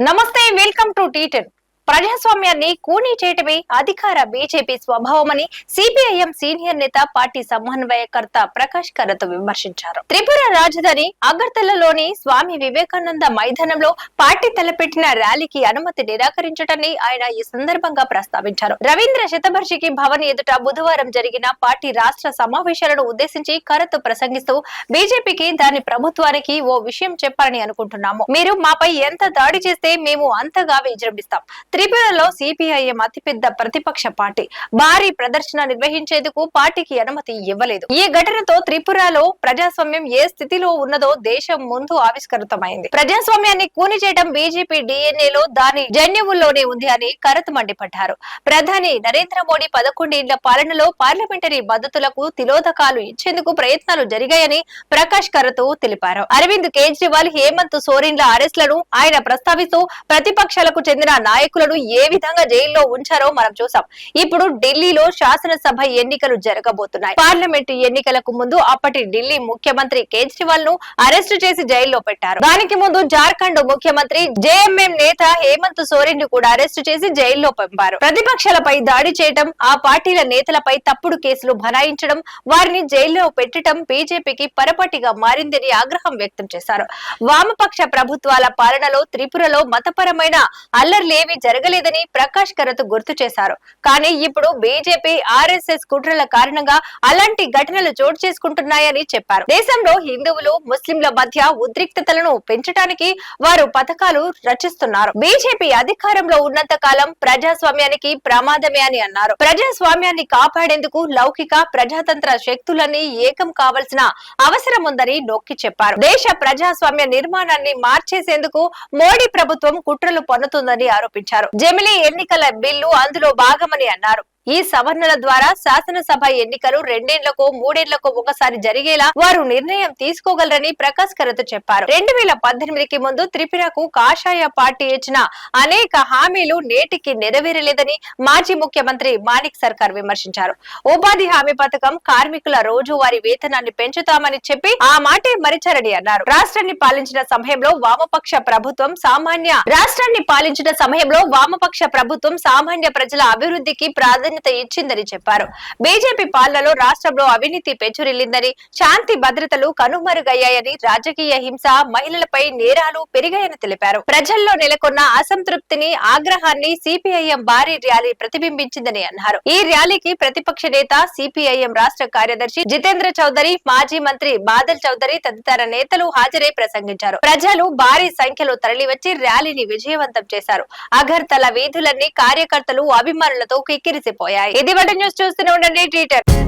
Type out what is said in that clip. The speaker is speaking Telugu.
నమస్తే, వెల్కమ్ టు టీ10. ప్రజాస్వామ్యాన్ని కూనీ చేయటమే అధికార బీజేపీ స్వభావమని సిపిఐఎం సీనియర్ నేత పార్టీ సమన్వయకర్త ప్రకాష్ కరత్ విమర్శించారు. త్రిపుర రాజధాని అగర్తలలోని స్వామి వివేకానంద మైదానంలో పార్టీ తలపెట్టిన ర్యాలీకి అనుమతి నిరాకరించడాన్ని ఆయన ఈ సందర్భంగా ప్రస్తావించారు. రవీంద్ర శతభర్షికి భవన్ ఎదుట బుధవారం జరిగిన పార్టీ రాష్ట్ర సమావేశాలను ఉద్దేశించి కరత్ ప్రసంగిస్తూ బీజేపీకి దాని ప్రభుత్వానికి ఓ విషయం చెప్పాలని అనుకుంటున్నాము. మీరు మాపై ఎంత దాడి చేస్తే మేము అంతగా విజృంభిస్తాం. త్రిపురలో సిపిఐఎం అతిపెద్ద ప్రతిపక్ష పార్టీ భారీ ప్రదర్శన నిర్వహించేందుకు పార్టీకి అనుమతి ఇవ్వలేదు. ఈ ఘటనతో త్రిపురలో ప్రజాస్వామ్యం ఏ స్థితిలో ఉన్నదో దేశం ముందు ఆవిష్కృతమైంది. ప్రజాస్వామ్యాన్ని కూని చేయడం బీజేపీ డిఎన్ఏలో దాని జన్యువుల్లోనే ఉంది అని కరత్ మండిపడ్డారు. ప్రధాని నరేంద్ర మోడీ 11 ఏళ్ల పాలనలో పార్లమెంటరీ మద్దతులకు తిలోదకాలు ఇచ్చేందుకు ప్రయత్నాలు జరిగాయని ప్రకాష్ కరత్ తెలిపారు. అరవింద్ కేజ్రీవాల్, హేమంత్ సోరెన్ల అరెస్టులను ఆయన ప్రస్తావిస్తూ ప్రతిపక్షాలకు చెందిన నాయకులను ఏ విధంగా జైల్లో ఉంచారో మనం చూసాం. ఇప్పుడు ఢిల్లీలో శాసనసభ ఎన్నికలు జరగబోతున్నాయి. పార్లమెంటు ఎన్నికలకు ముందు అప్పటి ఢిల్లీ ముఖ్యమంత్రి కేజ్రీవాల్ ను అరెస్టు చేసి జైల్లో పెట్టారు. దానికి ముందు జార్ఖండ్ ముఖ్యమంత్రి జేఎంఎం నేత హేమంత్ సోరెన్ ను కూడా అరెస్టు చేసి జైల్లో పంపారు. ప్రతిపక్షాలపై దాడి చేయడం, ఆ పార్టీల నేతలపై తప్పుడు కేసులు బనాయించడం, వారిని జైల్లో పెట్టడం బీజేపీకి పరపటిగా మారిందని ఆగ్రహం వ్యక్తం చేశారు. వామపక్ష ప్రభుత్వాల పాలనలో త్రిపురలో మతపరమైన అల్లర్లేవి జరగలేదని ప్రకాష్ కరత్ గుర్తు చేశారు. కానీ ఇప్పుడు బీజేపీ ఆర్ఎస్ఎస్ కుట్రల కారణంగా అలాంటి ఘటనలు చోటు చేసుకుంటున్నాయని చెప్పారు. దేశంలో హిందువులు, ముస్లింల మధ్య ఉద్రిక్తతలను పెంచడానికి వారు పథకాలు రచిస్తున్నారు. బీజేపీ అధికారంలో ఉన్నంత కాలం ప్రజాస్వామ్యానికి ప్రమాదమే అని అన్నారు. ప్రజాస్వామ్యాన్ని కాపాడేందుకు లౌకిక ప్రజాతంత్ర శక్తులన్నీ ఏకం కావాల్సిన అవసరం ఉందని నొక్కి చెప్పారు. దేశ ప్రజాస్వామ్య నిర్మాణాన్ని మార్చేసేందుకు మోడీ ప్రభుత్వం కుట్రలు పన్నుతుందని ఆరోపించారు. జమిలీ ఎన్నికల బిల్లు అందులో భాగమని అన్నారు. ఈ సవరణల ద్వారా శాసనసభ ఎన్నికలు 2 ఏళ్లకు 3 ఏళ్లకు ఒకసారి జరిగేలా వారు నిర్ణయం తీసుకోగలరని ప్రకాష్ కరత్ చెప్పారు. 2018కి ముందు త్రిపురకు కాషాయ పార్టీ ఇచ్చిన అనేక హామీలు నేటికి నెరవేరలేదని మాజీ ముఖ్యమంత్రి మాణిక్ సర్కార్ విమర్శించారు. ఉపాధి హామీ పథకం, కార్మికుల రోజువారీ వేతనాన్ని పెంచుతామని చెప్పి ఆ మాటే మరిచారని అన్నారు. రాష్ట్రాన్ని పాలించిన సమయంలో వామపక్ష ప్రభుత్వం సామాన్య ప్రజల అభివృద్ధికి ప్రాధాన్యత ఇచ్చిందని చెప్పారు. బీజేపీ పాలనలో రాష్ట్రంలో అవినీతి పెచ్చురిల్లిందని, శాంతి భద్రతలు కనుమరుగయ్యాయని, రాజకీయ హింస, మహిళలపై నేరాలు పెరిగాయని తెలిపారు. ప్రజల్లో నెలకొన్న అసంతృప్తిని, ఆగ్రహాన్ని సిపిఐఎం భారీ ర్యాలీ ప్రతిబింబించిందని అన్నారు. ఈ ర్యాలీకి ప్రతిపక్ష నేత, సిపిఐఎం రాష్ట్ర కార్యదర్శి జితేంద్ర చౌదరి, మాజీ మంత్రి బాదల్ చౌదరి తదితర నేతలు హాజరై ప్రసంగించారు. ప్రజలు భారీ సంఖ్యలో తరలివచ్చి ర్యాలీని విజయవంతం చేశారు. అగర్తల వీధులన్నీ కార్యకర్తలు, అభిమానులతో కిక్కిరిసిపోయాయి. ఇది వాటి న్యూస్, చూస్తూనే ఉండండి టీ10.